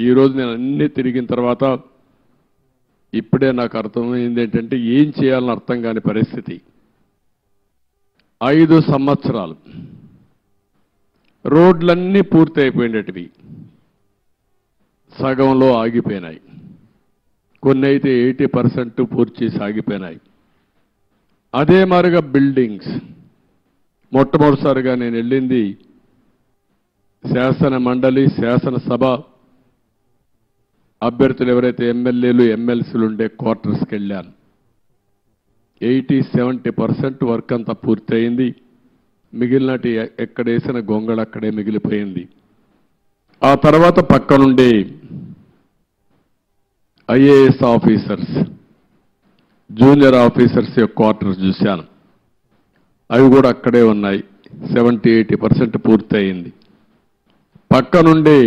ఈరోజు నేను అన్నీ తిరిగిన తర్వాత ఇప్పుడే నాకు అర్థమైంది ఏంటంటే ఏం చేయాలని అర్థం కాని పరిస్థితి. 5 సంవత్సరాలు రోడ్లన్నీ పూర్తి అయిపోయినటివి, సగంలో ఆగిపోయినాయి. కొన్ని అయితే 80% పూర్తి చేసి ఆగిపోయినాయి. అదే మాదిరిగా బిల్డింగ్స్, మొట్టమొదటిసారిగా నేను వెళ్ళింది శాసన మండలి, శాసనసభ అభ్యర్థులు ఎవరైతే ఎమ్మెల్యేలు ఎమ్మెల్సీలు ఉండే క్వార్టర్స్కి వెళ్ళాను. 80-70% వర్క్ అంతా పూర్తయింది. మిగిలినటి ఎక్కడేసిన గొంగళ అక్కడే మిగిలిపోయింది. ఆ తర్వాత పక్కనుండే ఐఏఎస్ ఆఫీసర్స్, జూనియర్ ఆఫీసర్స్ యొక్క క్వార్టర్స్ చూశాను. అవి కూడా అక్కడే ఉన్నాయి. 70-80% పూర్తయింది. పక్కనుండి